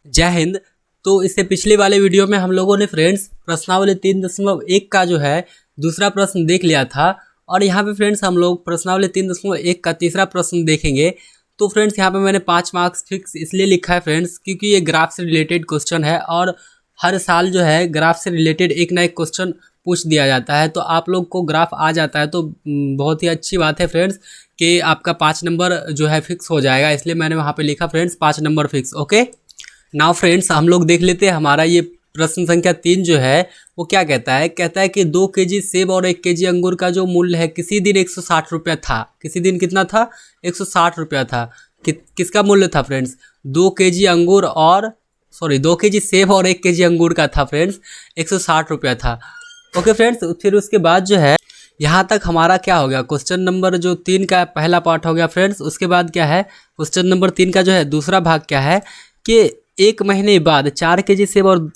जय हिंद। तो इससे पिछले वाले वीडियो में हम लोगों ने फ्रेंड्स प्रश्नावली 3.1 का जो है दूसरा प्रश्न देख लिया था और यहाँ पे फ्रेंड्स हम लोग प्रश्नावली 3.1 का तीसरा प्रश्न देखेंगे। तो फ्रेंड्स यहाँ पे मैंने 5 मार्क्स फिक्स इसलिए लिखा है फ्रेंड्स क्योंकि ये ग्राफ से रिलेटेड क्वेश्चन है और हर साल जो है ग्राफ से रिलेटेड एक ना एक क्वेश्चन पूछ दिया जाता है। तो आप लोग को ग्राफ आ जाता है तो बहुत ही अच्छी बात है फ्रेंड्स कि आपका 5 नंबर जो है फिक्स हो जाएगा, इसलिए मैंने वहाँ पे लिखा friends 5 number fix. Okay, now friends हम लोग देख लेते हैं हमारा ये प्रश्न संख्या 3 जो है वो क्या कहता है। कहता है कि 2 केजी सेब और 1 केजी अंगूर का जो मूल्य है किसी दिन 160 रुपया था। किसी दिन कितना था? 160 रुपया था। किसका मूल्य था फ्रेंड्स? 2 केजी अंगूर और 2 केजी सेब और 1 केजी अंगूर का था फ्रेंड्स, 160 रुपया था। ओके फ्रेंड्स, फिर उसके बाद जो है यहाँ तक हमारा क्या हो गया, क्वेश्चन नंबर जो 3 का पहला पार्ट हो गया फ्रेंड्स। उसके बाद क्या है, क्वेश्चन नंबर 3 का जो है दूसरा भाग क्या है कि 1 महीने बाद 4 केजी सेब और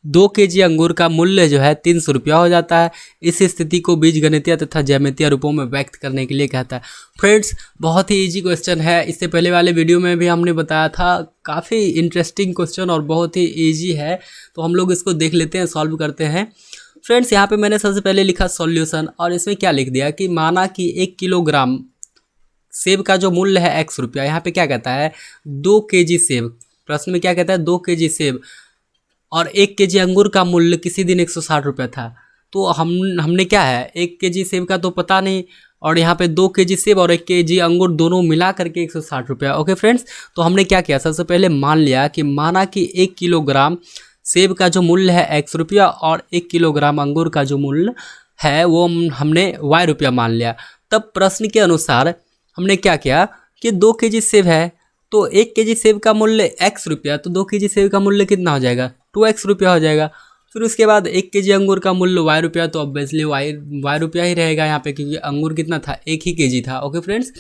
2 केजी अंगूर का मूल्य जो है 300 रुपया हो जाता है। इस स्थिति को बीजगणितीय तथा ज्यामितीय रूपों में व्यक्त करने के लिए कहता है। फ्रेंड्स बहुत ही इजी क्वेश्चन है, इससे पहले वाले वीडियो में भी हमने बताया था, काफ़ी इंटरेस्टिंग क्वेश्चन और बहुत ही ईजी है। तो हम लोग इसको देख लेते हैं, सॉल्व करते हैं। फ्रेंड्स यहाँ पे मैंने सबसे पहले लिखा सॉल्यूशन और इसमें क्या लिख दिया कि माना कि 1 किलोग्राम सेब का जो मूल्य है x रुपया। यहाँ पे क्या कहता है 2 केजी सेब, प्रश्न में क्या कहता है 2 केजी सेब और 1 केजी अंगूर का मूल्य किसी दिन 160 रुपया था। तो हमने क्या है 1 केजी सेब का तो पता नहीं और यहाँ पे 2 केजी सेब और 1 केजी अंगूर दोनों मिला करके 160 रुपया। ओके फ्रेंड्स, तो हमने क्या किया, सबसे पहले मान लिया कि माना कि 1 किलोग्राम सेब का जो मूल्य है x रुपया और 1 किलोग्राम अंगूर का जो मूल्य है वो हमने y रुपया मान लिया। तब प्रश्न के अनुसार हमने क्या किया कि 2 केजी सेब है तो 1 केजी सेब का मूल्य x रुपया, तो 2 केजी सेब का मूल्य कितना हो जाएगा 2x रुपया हो जाएगा। फिर उसके बाद 1 केजी अंगूर का मूल्य y रुपया, तो ऑब्वियसली y रुपया ही रहेगा यहाँ पे क्योंकि अंगूर कितना था 1 ही केजी था। ओके फ्रेंड्स,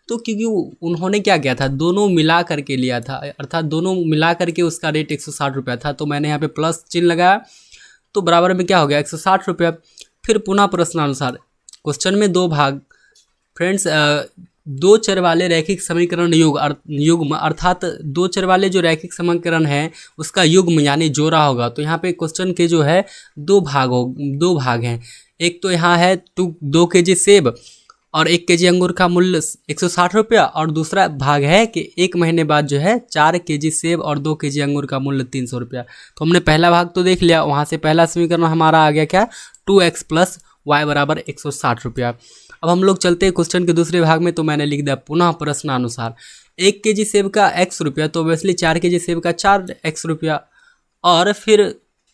तो क्योंकि उन्होंने क्या किया था दोनों मिला करके लिया था, अर्थात दोनों मिला करके उसका रेट 160 रुपया था, तो मैंने यहाँ पे प्लस चिन्ह लगाया तो बराबर में क्या हो गया 160 रुपया। फिर पुनः प्रश्नानुसार क्वेश्चन में 2 भाग फ्रेंड्स, 2 चर वाले रैखिक समीकरण युग्म अर्थात 2 चर वाले जो रैखिक समीकरण है उसका युग्म यानी जोड़ा होगा। तो यहाँ पे क्वेश्चन के जो है 2 भाग हैं। एक तो यहाँ है 2 केजी सेब और 1 केजी अंगूर का मूल्य 160 रुपया और दूसरा भाग है कि 1 महीने बाद जो है 4 केजी सेब और 2 केजी अंगूर का मूल्य 300 रुपया। तो हमने पहला भाग तो देख लिया, वहाँ से पहला समीकरण हमारा आ गया क्या 2x + y बराबर 160 रुपया। अब हम लोग चलते हैं क्वेश्चन के दूसरे भाग में। तो मैंने लिख दिया पुनः प्रश्नानुसार 1 केजी सेब का x रुपया, तो ऑब्वियसली 4 केजी सेब का 4x रुपया और फिर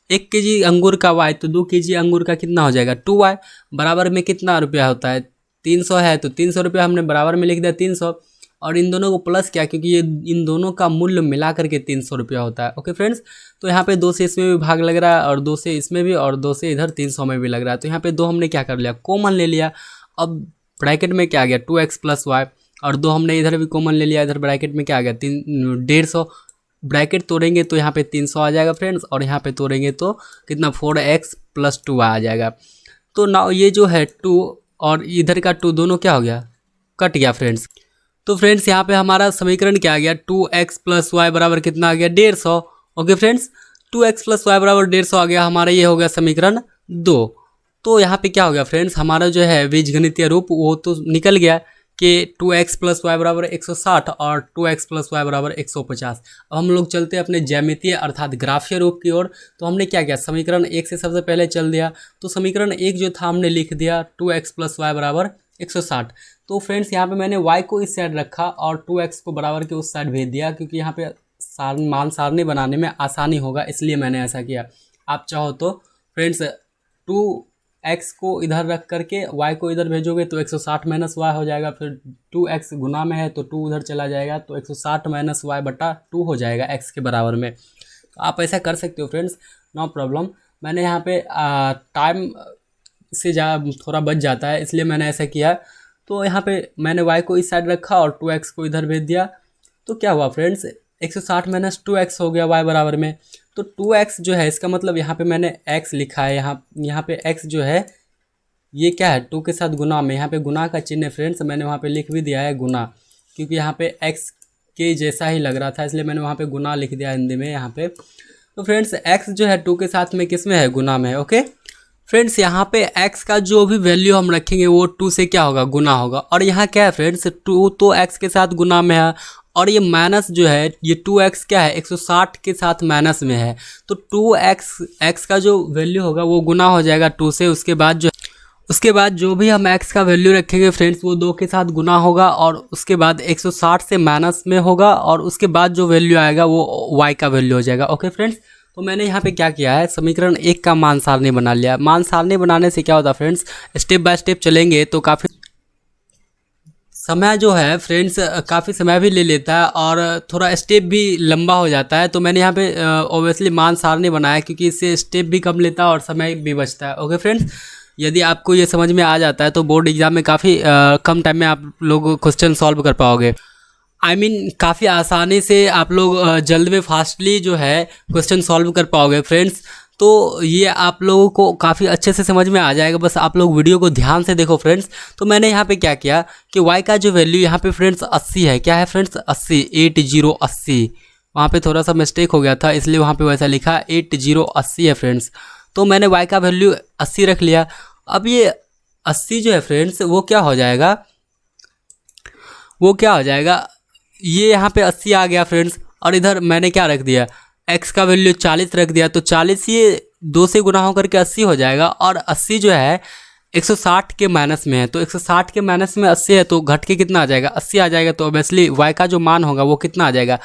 1 केजी अंगूर का y, तो 2 केजी अंगूर का कितना हो जाएगा 2y बराबर में कितना रुपया होता है 300 है, तो 300 रुपया हमने बराबर में लिख दिया 300 और इन दोनों को प्लस किया क्योंकि ये इन दोनों का मूल्य मिला करके 300 रुपया होता है। ओके फ्रेंड्स, तो यहाँ पे 2 से इसमें भी भाग लग रहा है और 2 से इसमें भी और 2 से इधर 300 में भी लग रहा है। तो यहाँ पे 2 हमने क्या कर लिया कॉमन ले लिया। अब ब्रैकेट में क्या आ गया 2x + y और 2 हमने इधर भी कॉमन ले लिया, इधर ब्रैकेट में क्या आ गया 150। ब्रैकेट तोड़ेंगे तो यहाँ पे 300 आ जाएगा फ्रेंड्स और यहाँ पे तोड़ेंगे तो कितना 4x + 2y आ जाएगा। तो ना ये जो है 2 और इधर का 2 दोनों क्या हो गया कट गया फ्रेंड्स। तो फ्रेंड्स यहाँ पे हमारा समीकरण क्या आ गया 2x + y बराबर कितना आ गया 150। ओके फ्रेंड्स, 2x + y बराबर 150 आ गया, हमारा ये हो गया समीकरण 2। तो यहाँ पे क्या हो गया फ्रेंड्स, हमारा जो है बीजगणितीय रूप वो तो निकल गया कि 2x + y बराबर 160 और 2x + y बराबर 150। अब हम लोग चलते हैं अपने ज्यामितीय अर्थात ग्राफीय रूप की ओर। तो हमने क्या किया समीकरण 1 से सबसे पहले चल दिया, तो समीकरण 1 जो था हमने लिख दिया 2x + y बराबर 160। तो फ्रेंड्स यहाँ पे मैंने y को इस साइड रखा और 2x को बराबर के उस साइड भेज दिया क्योंकि यहाँ पे मान सारणी बनाने में आसानी होगा, इसलिए मैंने ऐसा किया। आप चाहो तो फ्रेंड्स 2x को इधर रख करके y को इधर भेजोगे तो 160 - y हो जाएगा, फिर 2x गुना में है तो 2 उधर चला जाएगा तो 160 - y/2 हो जाएगा x के बराबर में। तो आप ऐसा कर सकते हो फ्रेंड्स, नो प्रॉब्लम। मैंने यहाँ पे टाइम से थोड़ा बच जाता है इसलिए मैंने ऐसा किया। तो यहाँ पे मैंने y को इस साइड रखा और 2x को इधर भेज दिया। तो क्या हुआ फ्रेंड्स 160 - 2x हो गया y बराबर में। तो 2x जो है इसका मतलब यहाँ पे मैंने x लिखा है, यहाँ पे x जो है ये क्या है 2 के साथ गुना में, यहाँ पे गुना का चिन्ह है फ्रेंड्स, मैंने वहाँ पे लिख भी दिया है गुना क्योंकि यहाँ पे x के जैसा ही लग रहा था, इसलिए मैंने वहाँ पे गुना लिख दिया हिंदी में यहाँ पे। तो फ्रेंड्स x जो है 2 के साथ में किस में है, गुना में है। ओके फ्रेंड्स, यहाँ पे x का जो भी वैल्यू हम रखेंगे वो 2 से क्या होगा, गुना होगा। और यहाँ क्या है फ्रेंड्स, 2 तो x के साथ गुना में है, और ये माइनस जो है ये 2x क्या है, 160 के साथ माइनस में है। तो 2x का जो वैल्यू होगा वो गुना हो जाएगा 2 से। उसके बाद जो भी हम x का वैल्यू रखेंगे फ्रेंड्स वो 2 के साथ गुना होगा, और उसके बाद 160 से माइनस में होगा, और उसके बाद जो वैल्यू आएगा वो y का वैल्यू हो जाएगा। ओके फ्रेंड्स, तो मैंने यहाँ पे क्या किया है, समीकरण 1 का मान सारणी बना लिया। मान सारणी बनाने से क्या होता है फ्रेंड्स, स्टेप बाय स्टेप चलेंगे तो काफ़ी समय जो है फ्रेंड्स काफ़ी समय भी ले लेता है, और थोड़ा स्टेप भी लंबा हो जाता है। तो मैंने यहाँ पे ऑब्वियसली मान सारणी बनाया, क्योंकि इससे स्टेप भी कम लेता है और समय भी बचता है। ओके फ्रेंड्स, यदि आपको ये समझ में आ जाता है तो बोर्ड एग्जाम में काफ़ी कम टाइम में आप लोग क्वेश्चन सॉल्व कर पाओगे। काफ़ी आसानी से आप लोग जल्द में फास्टली जो है क्वेश्चन सॉल्व कर पाओगे फ्रेंड्स। तो ये आप लोगों को काफ़ी अच्छे से समझ में आ जाएगा, बस आप लोग वीडियो को ध्यान से देखो फ्रेंड्स। तो मैंने यहाँ पे क्या किया कि y का जो वैल्यू यहाँ पे फ्रेंड्स 80 है। क्या है फ्रेंड्स, 80, 80। वहाँ पे थोड़ा सा मिस्टेक हो गया था, इसलिए वहाँ पे वैसा लिखा 80 है फ्रेंड्स। तो मैंने y का वैल्यू 80 रख लिया। अब ये 80 जो है फ्रेंड्स वो क्या हो जाएगा, ये यहाँ पे 80 आ गया फ्रेंड्स, और इधर मैंने क्या रख दिया, x का वैल्यू 40 रख दिया। तो 40 ये 2 से गुना होकर के 80 हो जाएगा, और 80 जो है 160 के माइनस में है। तो 160 के माइनस में 80 है, तो घट के कितना आ जाएगा, 80 आ जाएगा। तो ऑब्वियसली y का जो मान होगा वो कितना आ जाएगा,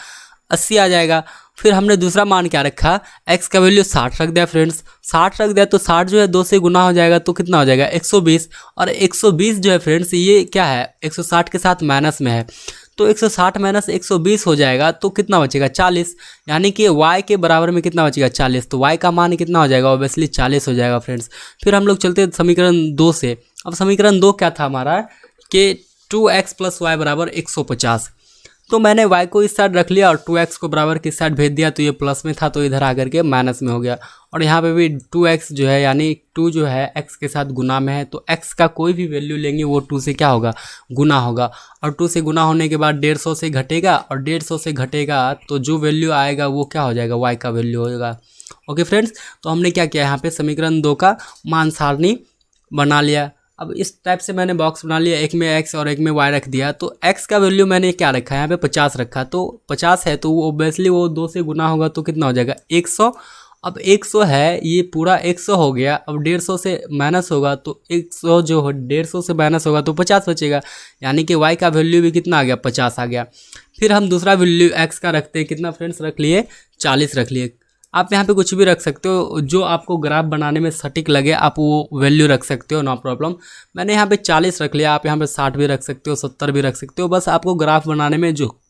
80 आ जाएगा। फिर हमने दूसरा मान क्या रखा, x का वैल्यू 60 रख दिया फ्रेंड्स। 60 रख दिया तो 60 जो है 2 से गुना हो जाएगा, तो कितना हो जाएगा, 120। और 120 जो है फ्रेंड्स ये क्या है, 160 के साथ माइनस में है। तो 160 माइनस 120 हो जाएगा, तो कितना बचेगा, 40। यानी कि y के बराबर में कितना बचेगा, 40। तो y का मान कितना हो जाएगा, ऑब्वियसली 40 हो जाएगा फ्रेंड्स। फिर हम लोग चलते हैं समीकरण 2 से। अब समीकरण 2 क्या था हमारा, कि 2x + y बराबर 150। तो मैंने y को इस साइड रख लिया और 2x को बराबर किस साइड भेज दिया, तो ये प्लस में था तो इधर आकर के माइनस में हो गया। और यहाँ पे भी 2x जो है यानी 2 जो है x के साथ गुना में है, तो x का कोई भी वैल्यू लेंगे वो 2 से क्या होगा, गुना होगा। और 2 से गुना होने के बाद 150 से घटेगा, और 150 से घटेगा तो जो वैल्यू आएगा वो क्या हो जाएगा, y का वैल्यू होगा। ओके फ्रेंड्स, तो हमने क्या किया, यहाँ पे समीकरण 2 का मान सारणी बना लिया। अब इस टाइप से मैंने बॉक्स बना लिया, एक में x और एक में y रख दिया। तो x का वैल्यू मैंने क्या रखा है, यहाँ पे 50 रखा। तो 50 है तो वो ऑब्वियसली वो 2 से गुना होगा, तो कितना हो जाएगा, 100। अब 100 है, ये पूरा 100 हो गया। अब 150 से माइनस होगा, तो 100 जो 150 से माइनस होगा तो 50 बचेगा। यानी कि y का वैल्यू भी कितना आ गया, 50 आ गया। फिर हम दूसरा वैल्यू x का रखते हैं, कितना फ्रेंड्स रख लिए, 40 रख लिए। आप यहाँ पे कुछ भी रख सकते हो, जो आपको ग्राफ बनाने में सटीक लगे आप वो वैल्यू रख सकते हो, नो प्रॉब्लम। मैंने यहाँ पे 40 रख लिया, आप यहाँ पे 60 भी रख सकते हो, 70 भी रख सकते हो। बस आपको ग्राफ बनाने में जो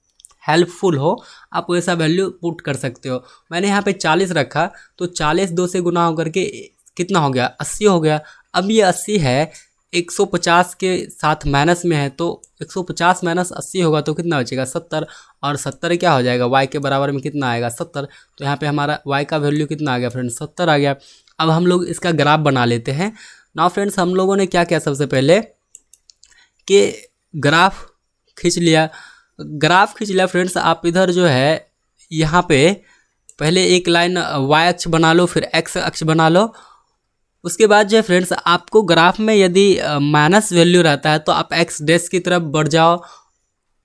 हेल्पफुल हो आप वैसा वैल्यू पुट कर सकते हो। मैंने यहाँ पे 40 रखा, तो 40 2 से गुना होकर के कितना हो गया, 80 हो गया। अब ये 80 है 150 के साथ माइनस में है, तो 150 माइनस 80 होगा तो कितना बचेगा, 70। और 70 क्या हो जाएगा, y के बराबर में कितना आएगा, 70। तो यहाँ पे हमारा y का वैल्यू कितना आ गया फ्रेंड्स, 70 आ गया। अब हम लोग इसका ग्राफ बना लेते हैं। नाउ फ्रेंड्स, हम लोगों ने क्या किया, सबसे पहले कि ग्राफ खींच लिया फ्रेंड्स। आप इधर जो है यहाँ पे पहले एक लाइन y अक्ष बना लो, फिर x अक्ष बना लो। उसके बाद जो है फ्रेंड्स, आपको ग्राफ में यदि माइनस वैल्यू रहता है तो आप x डैश की तरफ बढ़ जाओ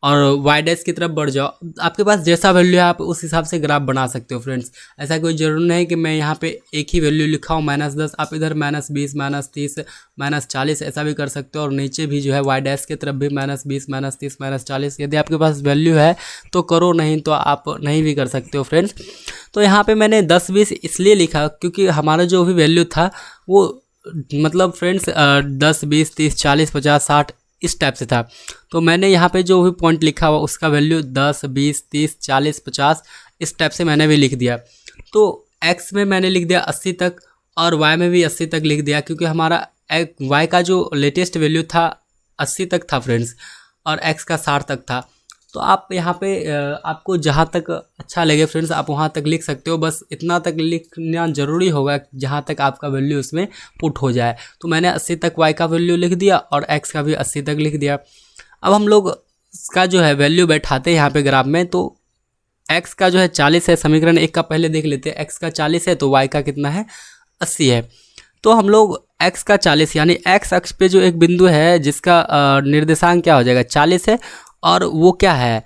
और y डैश की तरफ बढ़ जाओ। आपके पास जैसा वैल्यू है आप उस हिसाब से ग्राफ बना सकते हो फ्रेंड्स। ऐसा कोई ज़रूरी नहीं कि मैं यहाँ पे एक ही वैल्यू लिखा हूँ -10, आप इधर -20, -30, -40 ऐसा भी कर सकते हो। और नीचे भी जो है y डैश की तरफ भी -20, -30, -40 यदि आपके पास वैल्यू है तो करो, नहीं तो आप नहीं भी कर सकते हो फ्रेंड्स। तो यहाँ पे मैंने 10 20 इसलिए लिखा क्योंकि हमारा जो भी वैल्यू था वो मतलब फ्रेंड्स 10 20 30 40 50 60 इस टाइप से था। तो मैंने यहाँ पे जो भी पॉइंट लिखा हुआ उसका वैल्यू 10 20 30 40 50 इस टाइप से मैंने भी लिख दिया। तो x में मैंने लिख दिया 80 तक और y में भी 80 तक लिख दिया, क्योंकि हमारा y का जो लेटेस्ट वैल्यू था 80 तक था फ्रेंड्स और x का 60 तक था। तो आप यहाँ पे आपको जहाँ तक अच्छा लगे फ्रेंड्स आप वहाँ तक लिख सकते हो, बस इतना तक लिखना ज़रूरी होगा जहाँ तक आपका वैल्यू उसमें पुट हो जाए। तो मैंने 80 तक y का वैल्यू लिख दिया और x का भी 80 तक लिख दिया। अब हम लोग का जो है वैल्यू बैठाते हैं यहाँ पे ग्राफ में, तो x का जो है 40 है, समीकरण 1 का पहले देख लेते हैं। x का 40 है तो y का कितना है 80 है। तो हम लोग x का 40 यानी x अक्ष पे जो एक बिंदु है जिसका निर्देशांक क्या हो जाएगा 40 है, और वो क्या है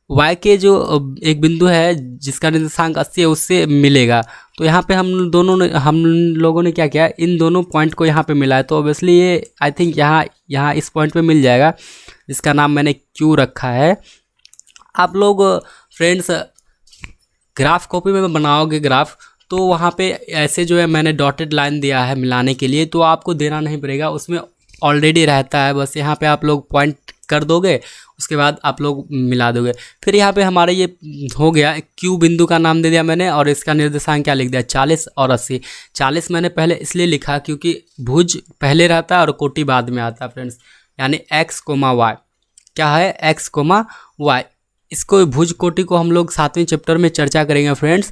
y के जो एक बिंदु है जिसका निर्देशांक 80 है उससे मिलेगा। तो यहाँ पे हम लोगों ने क्या किया, इन दोनों पॉइंट को यहाँ पे मिला है। तो ऑब्वियसली ये आई थिंक यहाँ इस पॉइंट पे मिल जाएगा, जिसका नाम मैंने Q रखा है। आप लोग फ्रेंड्स ग्राफ कॉपी में बनाओगे ग्राफ, तो वहाँ पे ऐसे जो है मैंने डॉटेड लाइन दिया है मिलाने के लिए, तो आपको देना नहीं पड़ेगा, उसमें ऑलरेडी रहता है। बस यहाँ पे आप लोग पॉइंट कर दोगे, उसके बाद आप लोग मिला दोगे। फिर यहाँ पे हमारे ये हो गया, क्यू बिंदु का नाम दे दिया मैंने, और इसका निर्देशांक क्या लिख दिया 40 और 80। 40 मैंने पहले इसलिए लिखा क्योंकि भुज पहले रहता है और कोटि बाद में आता है फ्रेंड्स, यानी x, y क्या है x, y। इसको भुज कोटि को हम लोग 7वें चैप्टर में चर्चा करेंगे फ्रेंड्स।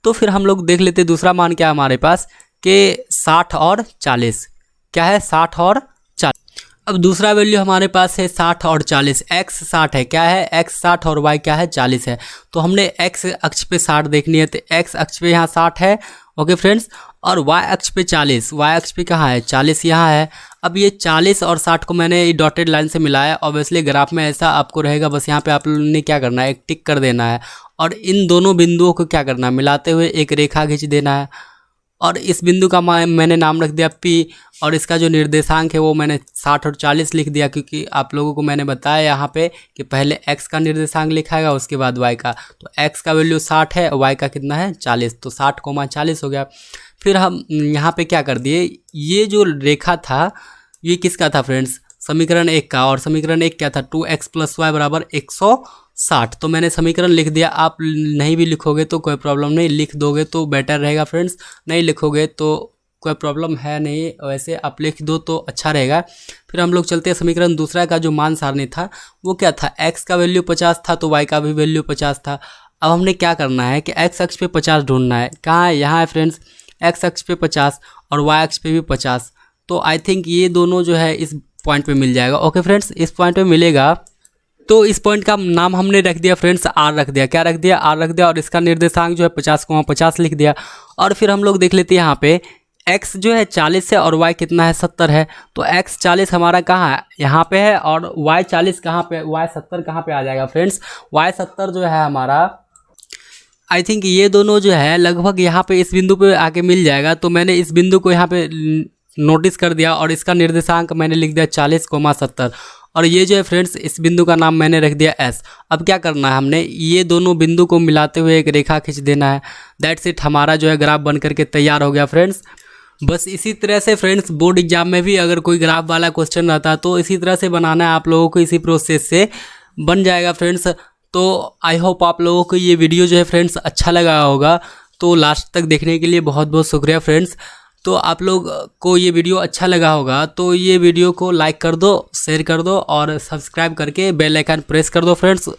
तो फिर हम लोग देख लेते दूसरा मान क्या है हमारे पास कि 60 और 40 क्या है 60 और 40। अब दूसरा वैल्यू हमारे पास है 60 और 40। x 60 है, क्या है x 60 और y क्या है 40 है। तो हमने x अक्ष पे 60 देखनी है, तो x अक्ष पे यहाँ 60 है ओके फ्रेंड्स, और y अक्ष पे 40। y अक्ष पे कहाँ है 40 यहाँ है। अब ये 40 और 60 को मैंने डॉटेड लाइन से मिलाया। ऑब्वियसली ग्राफ में ऐसा आपको रहेगा, बस यहाँ पे आप लोगों ने क्या करना है एक टिक कर देना है, और इन दोनों बिंदुओं को क्या करना है मिलाते हुए एक रेखा खींच देना है। और इस बिंदु का मैंने नाम रख दिया P, और इसका जो निर्देशांक है वो मैंने 60 और 40 लिख दिया, क्योंकि आप लोगों को मैंने बताया यहाँ पे कि पहले x का निर्देशांक लिखाएगा उसके बाद y का। तो x का वैल्यू 60 है, y का कितना है 40, तो 60, 40 हो गया। फिर हम यहाँ पे क्या कर दिए, ये जो रेखा था ये किसका था फ्रेंड्स समीकरण 1 का, और समीकरण 1 क्या था 2x + y = 160। तो मैंने समीकरण लिख दिया। आप नहीं भी लिखोगे तो कोई प्रॉब्लम नहीं, लिख दोगे तो बेटर रहेगा फ्रेंड्स, नहीं लिखोगे तो कोई प्रॉब्लम है नहीं, वैसे आप लिख दो तो अच्छा रहेगा। फिर हम लोग चलते हैं समीकरण दूसरा का जो मान सारणी था वो क्या था, x का वैल्यू 50 था तो y का भी वैल्यू 50 था। अब हमने क्या करना है कि x अक्ष पे 50 ढूंढना है, कहाँ है यहाँ है फ्रेंड्स, x अक्ष पे 50 और y अक्ष पे भी 50। तो आई थिंक ये दोनों जो है इस पॉइंट पे मिल जाएगा ओके फ्रेंड्स, इस पॉइंट पे मिलेगा। तो इस पॉइंट का नाम हमने रख दिया फ्रेंड्स R रख दिया, क्या रख दिया R रख दिया, और इसका निर्देशांक जो है 50, 50 लिख दिया। और फिर हम लोग देख लेते हैं यहाँ पे x जो है 40 है और y कितना है 70 है। तो x 40 हमारा कहाँ है यहाँ पे है, और y 40 कहाँ पे, y 70 कहाँ पे आ जाएगा फ्रेंड्स, y 70 जो है हमारा आई थिंक ये दोनों जो है लगभग यहाँ पे इस बिंदु पे आके मिल जाएगा। तो मैंने इस बिंदु को यहाँ पे नोटिस कर दिया, और इसका निर्देशांक मैंने लिख दिया 40, 70, और ये जो है फ्रेंड्स इस बिंदु का नाम मैंने रख दिया S। अब क्या करना है, हमने ये दोनों बिंदु को मिलाते हुए एक रेखा खींच देना है। दैट्स इट, हमारा जो है ग्राफ बन करके तैयार हो गया फ्रेंड्स। बस इसी तरह से फ्रेंड्स बोर्ड एग्जाम में भी अगर कोई ग्राफ वाला क्वेश्चन रहता है तो इसी तरह से बनाना है आप लोगों को, इसी प्रोसेस से बन जाएगा फ्रेंड्स। तो आई होप आप लोगों को ये वीडियो जो है फ्रेंड्स अच्छा लगा होगा। तो लास्ट तक देखने के लिए बहुत बहुत शुक्रिया फ्रेंड्स। तो आप लोग को ये वीडियो अच्छा लगा होगा तो ये वीडियो को लाइक कर दो, शेयर कर दो, और सब्सक्राइब करके बेल आइकन प्रेस कर दो फ्रेंड्स,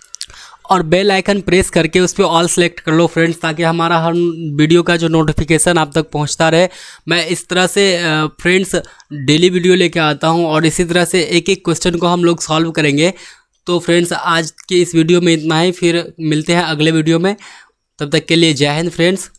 और बेल आइकन प्रेस करके उस पर ऑल सेलेक्ट कर लो फ्रेंड्स, ताकि हमारा हर वीडियो का जो नोटिफिकेशन आप तक पहुंचता रहे। मैं इस तरह से फ्रेंड्स डेली वीडियो लेके आता हूं, और इसी तरह से एक एक क्वेश्चन को हम लोग सॉल्व करेंगे। तो फ्रेंड्स आज के इस वीडियो में इतना ही, फिर मिलते हैं अगले वीडियो में, तब तक के लिए जय हिंद फ्रेंड्स।